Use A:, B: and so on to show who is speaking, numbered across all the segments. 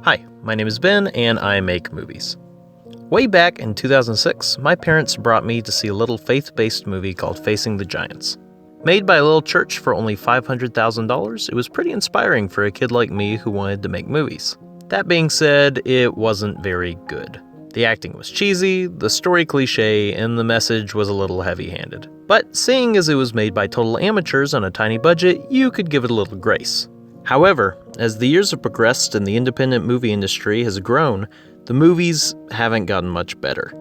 A: Hi, my name is Ben, and I make movies. Way back in 2006, my parents brought me to see a little faith-based movie called Facing the Giants. Made by a little church for only $500,000, it was pretty inspiring for a kid like me who wanted to make movies. That being said, it wasn't very good. The acting was cheesy, the story cliché, and the message was a little heavy-handed. But seeing as it was made by total amateurs on a tiny budget, you could give it a little grace. However, as the years have progressed and the independent movie industry has grown, the movies haven't gotten much better.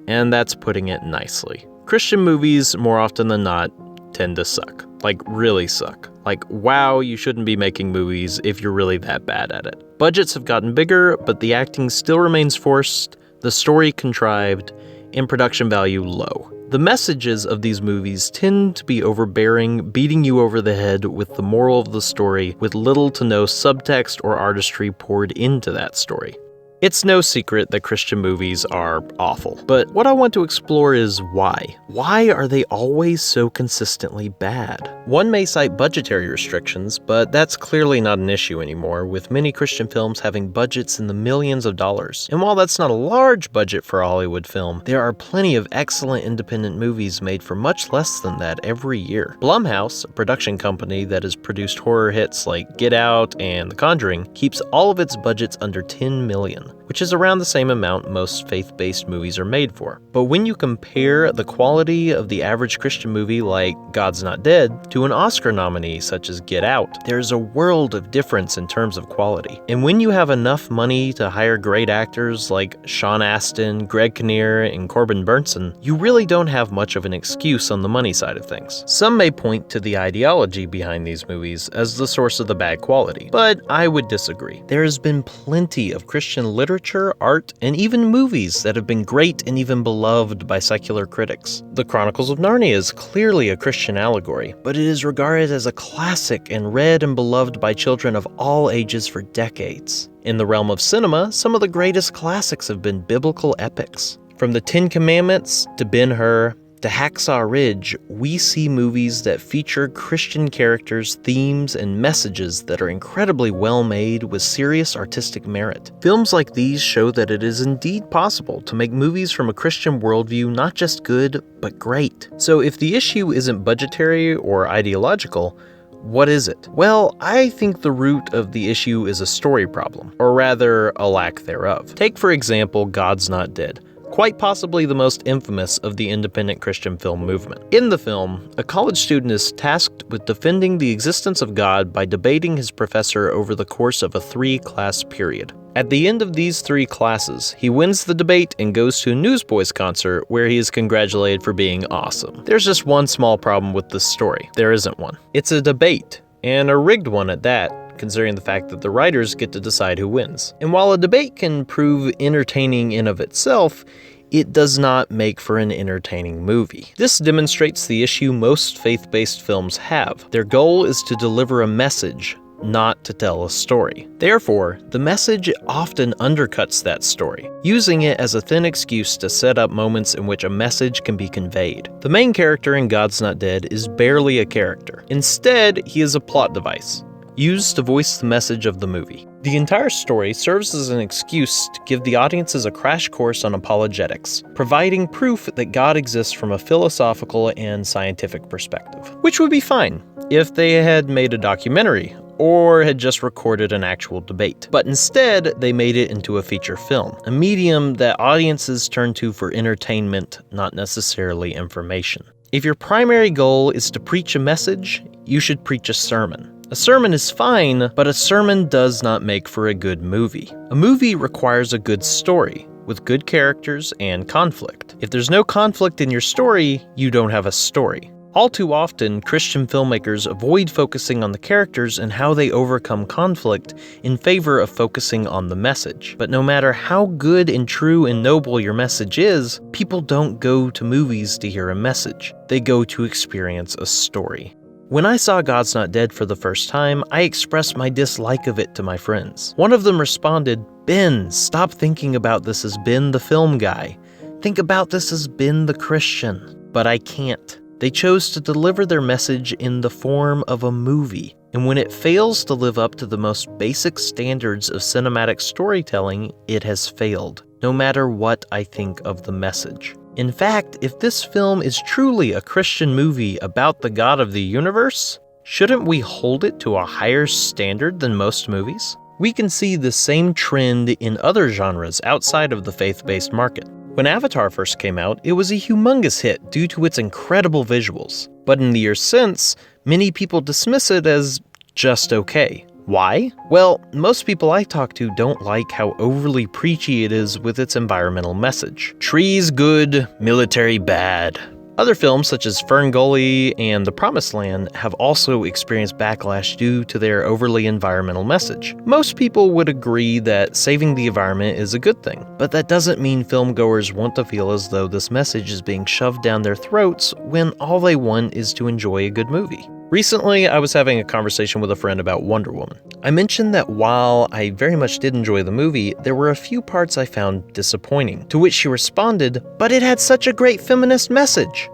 A: And that's putting it nicely. Christian movies, more often than not, tend to suck. Like, really suck. Like, wow, you shouldn't be making movies if you're really that bad at it. Budgets have gotten bigger, but the acting still remains forced, the story contrived, and production value low. The messages of these movies tend to be overbearing, beating you over the head with the moral of the story, with little to no subtext or artistry poured into that story. It's no secret that Christian movies are awful, but what I want to explore is why. Why are they always so consistently bad? One may cite budgetary restrictions, but that's clearly not an issue anymore, with many Christian films having budgets in the millions of dollars. And while that's not a large budget for a Hollywood film, there are plenty of excellent independent movies made for much less than that every year. Blumhouse, a production company that has produced horror hits like Get Out and The Conjuring, keeps all of its budgets under $10 million. Which is around the same amount most faith-based movies are made for. But when you compare the quality of the average Christian movie like God's Not Dead to an Oscar nominee such as Get Out, there's a world of difference in terms of quality. And when you have enough money to hire great actors like Sean Astin, Greg Kinnear, and Corbin Burnson, you really don't have much of an excuse on the money side of things. Some may point to the ideology behind these movies as the source of the bad quality, but I would disagree. There has been plenty of Christian literature, art, and even movies that have been great and even beloved by secular critics. The Chronicles of Narnia is clearly a Christian allegory, but it is regarded as a classic and read and beloved by children of all ages for decades. In the realm of cinema, some of the greatest classics have been biblical epics. From the Ten Commandments to Ben-Hur, to Hacksaw Ridge, we see movies that feature Christian characters, themes, and messages that are incredibly well made with serious artistic merit. Films like these show that it is indeed possible to make movies from a Christian worldview not just good, but great. So if the issue isn't budgetary or ideological, what is it? Well, I think the root of the issue is a story problem, or rather, a lack thereof. Take, for example, God's Not Dead. Quite possibly the most infamous of the independent Christian film movement. In the film, a college student is tasked with defending the existence of God by debating his professor over the course of a 3-class period. At the end of these 3 classes, he wins the debate and goes to a Newsboys concert where he is congratulated for being awesome. There's just one small problem with this story. There isn't one. It's a debate, and a rigged one at that, considering the fact that the writers get to decide who wins. And while a debate can prove entertaining in of itself, it does not make for an entertaining movie. This demonstrates the issue most faith-based films have. Their goal is to deliver a message, not to tell a story. Therefore, the message often undercuts that story, using it as a thin excuse to set up moments in which a message can be conveyed. The main character in God's Not Dead is barely a character. Instead, he is a plot device, used to voice the message of the movie. The entire story serves as an excuse to give the audiences a crash course on apologetics, providing proof that God exists from a philosophical and scientific perspective. Which would be fine if they had made a documentary or had just recorded an actual debate. But instead, they made it into a feature film, a medium that audiences turn to for entertainment, not necessarily information. If your primary goal is to preach a message, you should preach a sermon. A sermon is fine, but a sermon does not make for a good movie. A movie requires a good story, with good characters and conflict. If there's no conflict in your story, you don't have a story. All too often, Christian filmmakers avoid focusing on the characters and how they overcome conflict in favor of focusing on the message. But no matter how good and true and noble your message is, people don't go to movies to hear a message. They go to experience a story. When I saw God's Not Dead for the first time, I expressed my dislike of it to my friends. One of them responded, "Ben, stop thinking about this as Ben the film guy. Think about this as Ben the Christian." But I can't. They chose to deliver their message in the form of a movie. And when it fails to live up to the most basic standards of cinematic storytelling, it has failed, no matter what I think of the message. In fact, if this film is truly a Christian movie about the God of the universe, shouldn't we hold it to a higher standard than most movies? We can see the same trend in other genres outside of the faith-based market. When Avatar first came out, it was a humongous hit due to its incredible visuals. But in the years since, many people dismiss it as just okay. Why? Well, most people I talk to don't like how overly preachy it is with its environmental message. Trees good, military bad. Other films such as Ferngully and The Promised Land have also experienced backlash due to their overly environmental message. Most people would agree that saving the environment is a good thing, but that doesn't mean filmgoers want to feel as though this message is being shoved down their throats when all they want is to enjoy a good movie. Recently, I was having a conversation with a friend about Wonder Woman. I mentioned that while I very much did enjoy the movie, there were a few parts I found disappointing, to which she responded, "But it had such a great feminist message."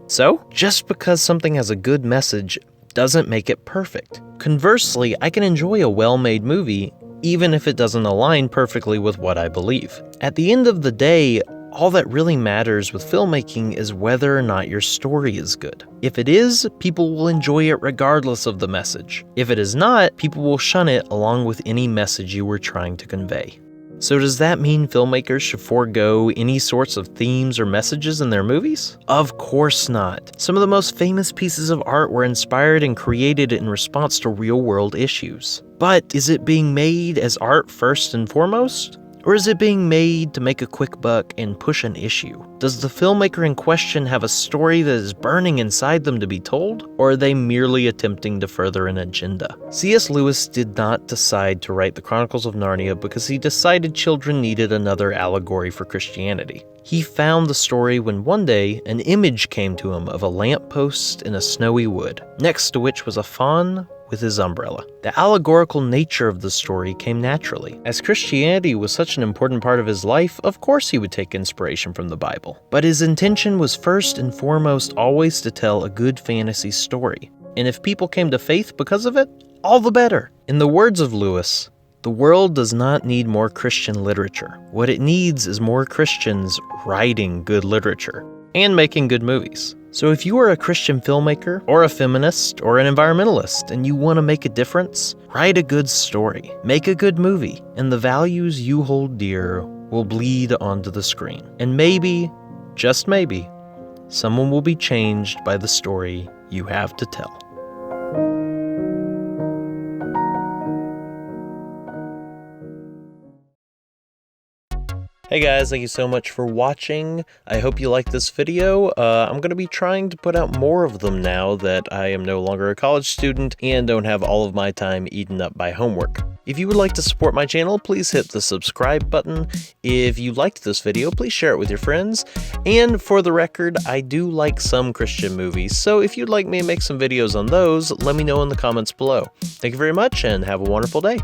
A: So, just because something has a good message doesn't make it perfect. Conversely, I can enjoy a well-made movie even if it doesn't align perfectly with what I believe. At the end of the day, all that really matters with filmmaking is whether or not your story is good. If it is, people will enjoy it regardless of the message. If it is not, people will shun it along with any message you were trying to convey. So does that mean filmmakers should forego any sorts of themes or messages in their movies? Of course not. Some of the most famous pieces of art were inspired and created in response to real-world issues. But is it being made as art first and foremost? Or is it being made to make a quick buck and push an issue? Does the filmmaker in question have a story that is burning inside them to be told? Or are they merely attempting to further an agenda? C.S. Lewis did not decide to write the Chronicles of Narnia because he decided children needed another allegory for Christianity. He found the story when one day an image came to him of a lamppost in a snowy wood, next to which was a faun with his umbrella. The allegorical nature of the story came naturally. As Christianity was such an important part of his life, of course he would take inspiration from the Bible. But his intention was first and foremost always to tell a good fantasy story. And if people came to faith because of it, all the better. In the words of Lewis, the world does not need more Christian literature. What it needs is more Christians writing good literature and making good movies. So if you are a Christian filmmaker, or a feminist, or an environmentalist, and you want to make a difference, write a good story, make a good movie, and the values you hold dear will bleed onto the screen. And maybe, just maybe, someone will be changed by the story you have to tell. Hey guys, thank you so much for watching. I hope you liked this video. I'm going to be trying to put out more of them now that I am no longer a college student and don't have all of my time eaten up by homework. If you would like to support my channel, please hit the subscribe button. If you liked this video, please share it with your friends. And for the record, I do like some Christian movies, so if you'd like me to make some videos on those, let me know in the comments below. Thank you very much and have a wonderful day.